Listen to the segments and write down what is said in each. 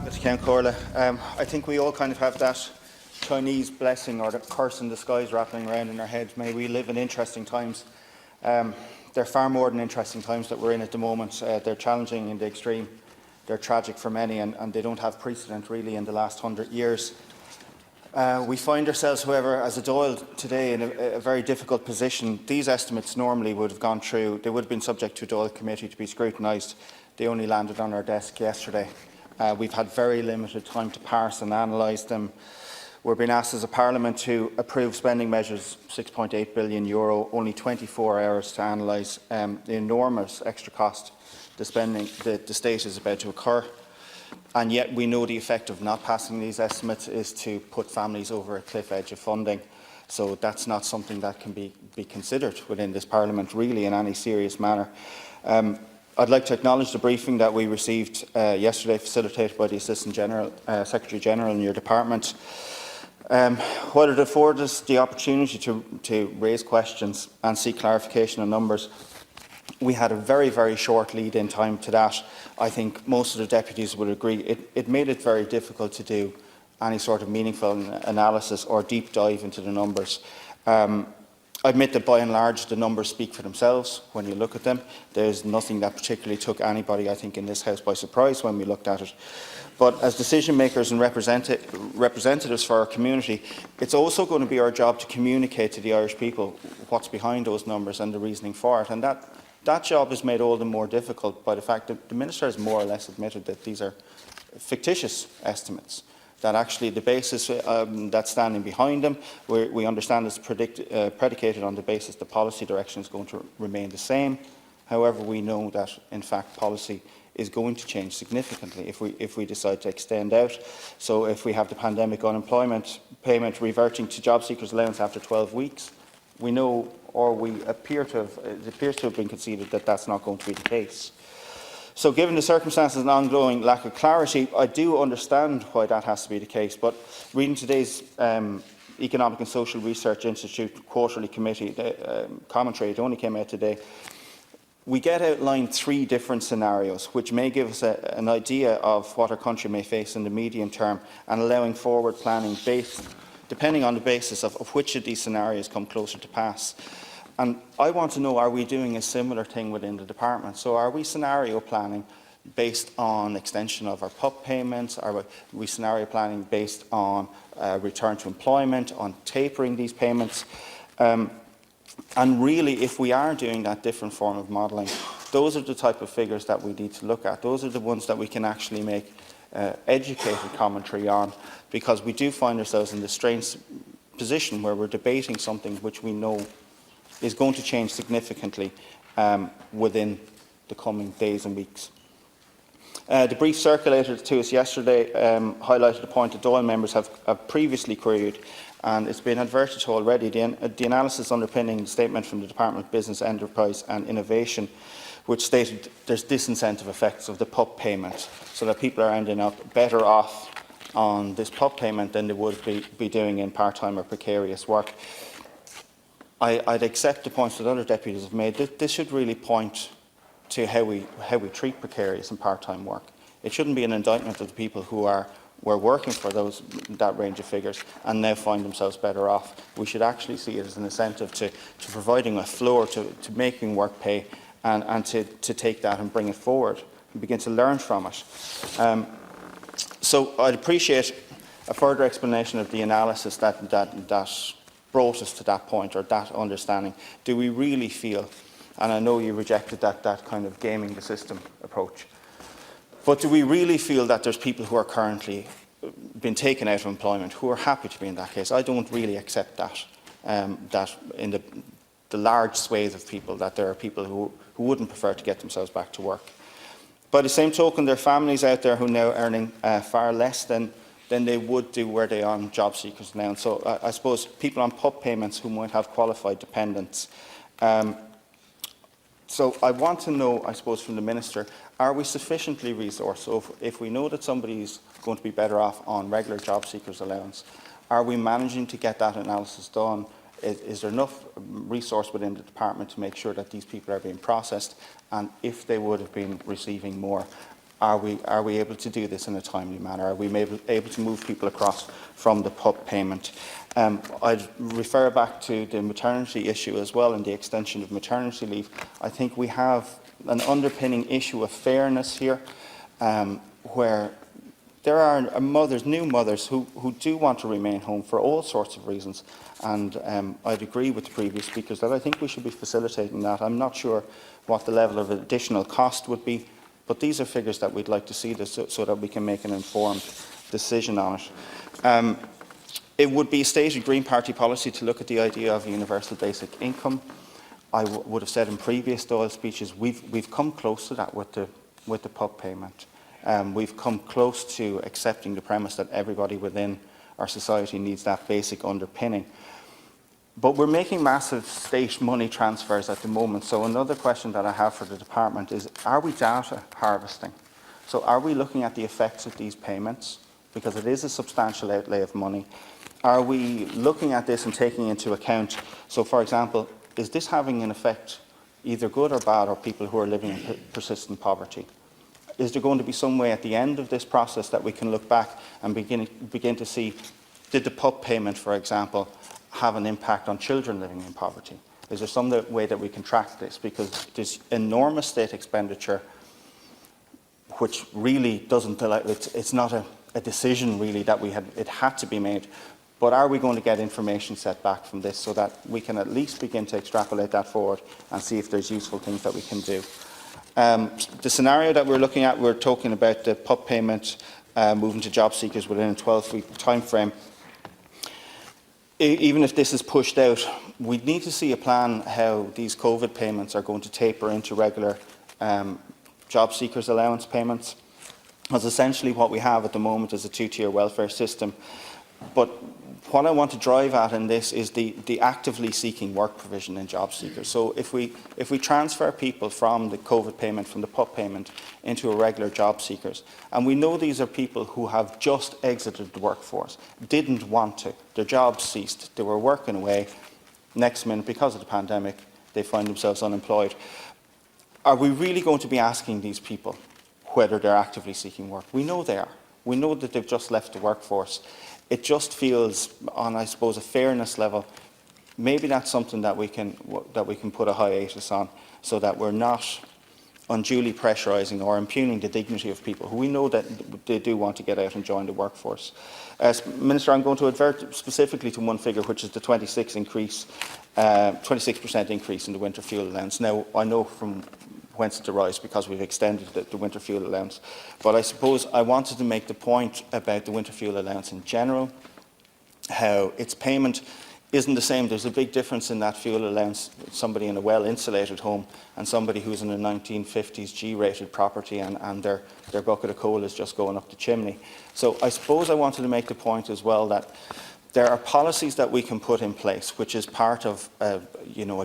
I think we all kind of have that Chinese blessing or the curse in disguise rattling around in our heads. May we live in interesting times. They're far more than interesting times that we're in at the moment. They're challenging in the extreme. They're tragic for many, and they don't have precedent really in the last 100 years. We find ourselves, however, as a Dáil today in a very difficult position. These estimates normally would have gone through, they would have been subject to a Dáil committee to be scrutinised. They only landed on our desk yesterday. We've had very limited time to parse and analyse them. We're being asked as a Parliament to approve spending measures, €6.8 billion, only 24 hours to analyse the enormous extra cost the spending the state is about to incur. And yet we know the effect of not passing these estimates is to put families over a cliff edge of funding. So that's not something that can be considered within this Parliament really in any serious manner. I'd like to acknowledge the briefing that we received yesterday, facilitated by the Assistant Secretary General in your department. While it afforded us the opportunity to raise questions and seek clarification on numbers, we had a very, very short lead-in time to that. I think most of the deputies would agree. It made it very difficult to do any sort of meaningful analysis or deep dive into the numbers. I admit that by and large the numbers speak for themselves when you look at them. There's nothing that particularly took anybody, I think, in this House by surprise when we looked at it. But as decision makers and representatives for our community, it's also going to be our job to communicate to the Irish people what's behind those numbers and the reasoning for it. And that job is made all the more difficult by the fact that the Minister has more or less admitted that these are fictitious estimates, that actually the basis that's standing behind them, we understand is predicated on the basis the policy direction is going to remain the same. However, we know that, in fact, policy is going to change significantly if we decide to extend out. So if we have the pandemic unemployment payment reverting to job seekers' allowance after 12 weeks, we know, or it appears to have been conceded that that's not going to be the case. So given the circumstances and ongoing lack of clarity, I do understand why that has to be the case, but reading today's Economic and Social Research Institute quarterly committee commentary, it only came out today, we get outlined 3 different scenarios which may give us an idea of what our country may face in the medium term, and allowing forward planning depending on the basis of which of these scenarios come closer to pass. And I want to know, are we doing a similar thing within the department? So are we scenario planning based on extension of our PUP payments? Are we scenario planning based on return to employment, on tapering these payments? And really, if we are doing that different form of modelling, those are the type of figures that we need to look at. Those are the ones that we can actually make educated commentary on, because we do find ourselves in the strange position where we're debating something which we know is going to change significantly within the coming days and weeks. The brief circulated to us yesterday highlighted a point that Dáil members have previously queried, and it's been adverted to already. The analysis underpinning the statement from the Department of Business, Enterprise and Innovation, which stated there's disincentive effects of the PUP payment, so that people are ending up better off on this PUP payment than they would be doing in part-time or precarious work. I'd accept the points that other deputies have made. This should really point to how we treat precarious and part-time work. It shouldn't be an indictment of the people who were working for that range of figures and now find themselves better off. We should actually see it as an incentive to providing a floor, to making work pay, and to take that and bring it forward and begin to learn from it. So I'd appreciate a further explanation of the analysis that brought us to that point, or that understanding. Do we really feel, and I know you rejected that kind of gaming the system approach, but do we really feel that there's people who are currently been taken out of employment who are happy to be in that case? I don't really accept that, that in the large swathe of people, that there are people who wouldn't prefer to get themselves back to work. By the same token, there are families out there who are now earning far less than they would do were they on job seekers now. And so I suppose people on PUP payments who might have qualified dependents. So I want to know, I suppose, from the Minister, are we sufficiently resourced? So if we know that somebody is going to be better off on regular job seekers allowance, are we managing to get that analysis done? Is there enough resource within the department to make sure that these people are being processed, and if they would have been receiving more, are we able to do this in a timely manner? Are we able to move people across from the PUP payment? I'd refer back to the maternity issue as well and the extension of maternity leave. I think we have an underpinning issue of fairness here, where there are new mothers who do want to remain home for all sorts of reasons. And I'd agree with the previous speakers that I think we should be facilitating that. I'm not sure what the level of additional cost would be, but these are figures that we'd like to see so that we can make an informed decision on it. It would be a stated Green Party policy to look at the idea of a universal basic income. I would have said in previous Dáil speeches, we've come close to that with the PUP payment. We've come close to accepting the premise that everybody within our society needs that basic underpinning. But we're making massive state money transfers at the moment. So another question that I have for the department is, are we data harvesting? So are we looking at the effects of these payments? Because it is a substantial outlay of money. Are we looking at this and taking into account, so for example, is this having an effect, either good or bad, on people who are living in persistent poverty? Is there going to be some way at the end of this process that we can look back and begin to see, did the PUP payment, for example, have an impact on children living in poverty? Is there some way that we can track this? Because there's enormous state expenditure which really doesn't, it's not a decision really that it had to be made. But are we going to get information set back from this so that we can at least begin to extrapolate that forward and see if there's useful things that we can do? The scenario that we're looking at, we're talking about the PUP payment moving to job seekers within a 12-week time frame. Even if this is pushed out, we need to see a plan how these COVID payments are going to taper into regular job seekers allowance payments. Because essentially what we have at the moment is a two-tier welfare system. But what I want to drive at in this is the actively seeking work provision in job seekers. So if we transfer people from the COVID payment, from the PUP payment, into a regular job seekers, and we know these are people who have just exited the workforce, didn't want to, their jobs ceased, they were working away, next minute, because of the pandemic, they find themselves unemployed. Are we really going to be asking these people whether they're actively seeking work? We know they are. We know that they've just left the workforce. It just feels, on I suppose a fairness level, maybe that's something that we can put a hiatus on, so that we're not unduly pressurising or impugning the dignity of people who we know that they do want to get out and join the workforce. Minister, I'm going to advert specifically to one figure, which is the 26% increase in the winter fuel allowance. Now, I know from whence it derives, because we've extended the winter fuel allowance. But I suppose I wanted to make the point about the winter fuel allowance in general, how its payment isn't the same. There's a big difference in that fuel allowance, somebody in a well-insulated home and somebody who's in a 1950s G-rated property and their bucket of coal is just going up the chimney. So I suppose I wanted to make the point as well that there are policies that we can put in place, which is part of a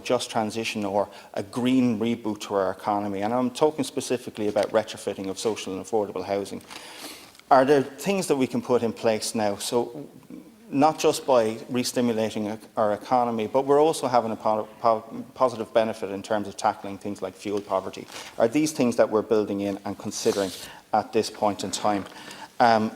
just transition or a green reboot to our economy. And I'm talking specifically about retrofitting of social and affordable housing. Are there things that we can put in place now? So not just by re-stimulating our economy, but we're also having a positive benefit in terms of tackling things like fuel poverty. Are these things that we're building in and considering at this point in time?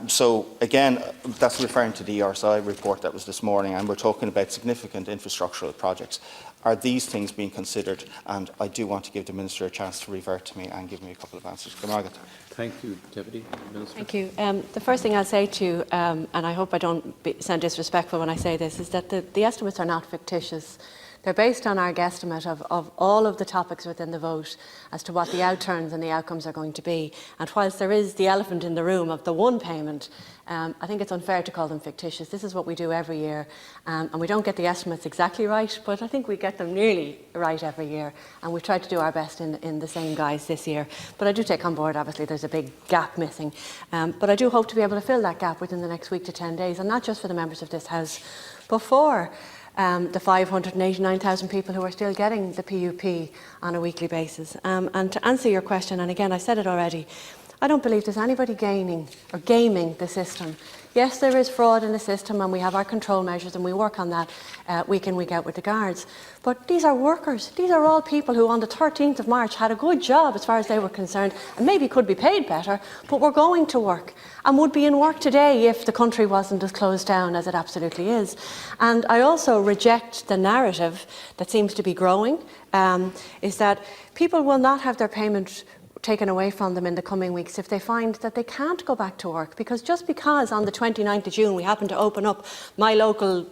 So again, that's referring to the ERSI report that was this morning, and we're talking about significant infrastructural projects. Are these things being considered? And I do want to give the Minister a chance to revert to me and give me a couple of answers. Thank you, Deputy Minister. Thank you. The first thing I'll say to you, and I hope I don't sound disrespectful when I say this, is that the estimates are not fictitious. They're based on our guesstimate of all of the topics within the vote as to what the outturns and the outcomes are going to be. And whilst there is the elephant in the room of the one payment, I think it's unfair to call them fictitious. This is what we do every year, and we don't get the estimates exactly right, but I think we get them nearly right every year, and we've tried to do our best in the same guise this year. But I do take on board, obviously, there's a big gap missing. But I do hope to be able to fill that gap within the next week to 10 days, and not just for the members of this House, but for the 589,000 people who are still getting the PUP on a weekly basis. And to answer your question, and again I said it already, I don't believe there's anybody gaining or gaming the system. Yes, there is fraud in the system and we have our control measures and we work on that week in, week out with the guards. But these are workers. These are all people who on the 13th of March had a good job as far as they were concerned and maybe could be paid better, but were going to work and would be in work today if the country wasn't as closed down as it absolutely is. And I also reject the narrative that seems to be growing, is that people will not have their payment taken away from them in the coming weeks if they find that they can't go back to work. Because just because on the 29th of June we happen to open up my local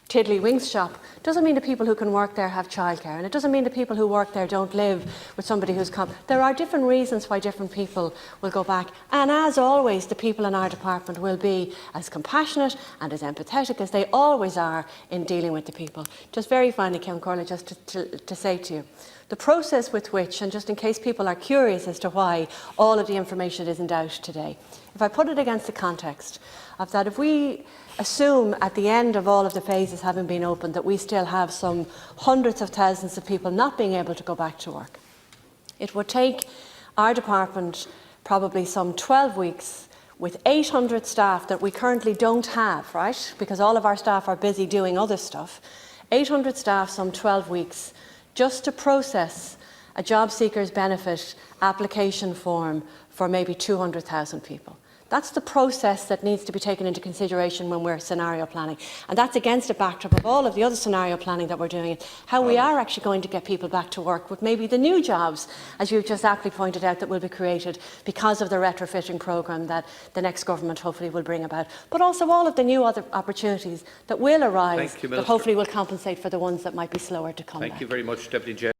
Tiddly Wings shop doesn't mean the people who can work there have childcare, and it doesn't mean the people who work there don't live with somebody who's come. There are different reasons why different people will go back, and as always the people in our department will be as compassionate and as empathetic as they always are in dealing with the people. Just very finally, Count Corley, just to say to you, the process with which, and just in case people are curious as to why all of the information isn't out today, if I put it against the context of that, if we assume at the end of all of the phases having been opened that we still have some hundreds of thousands of people not being able to go back to work, it would take our department probably some 12 weeks with 800 staff that we currently don't have, right? Because all of our staff are busy doing other stuff. 800 staff, some 12 weeks, just to process a job seekers benefit application form for maybe 200,000 people. That's the process that needs to be taken into consideration when we're scenario planning. And that's against a backdrop of all of the other scenario planning that we're doing, how we are actually going to get people back to work with maybe the new jobs, as you've just aptly pointed out, that will be created because of the retrofitting programme that the next government hopefully will bring about. But also all of the new other opportunities that will arise that hopefully will compensate for the ones that might be slower to come back. Thank you very much, Deputy Chair.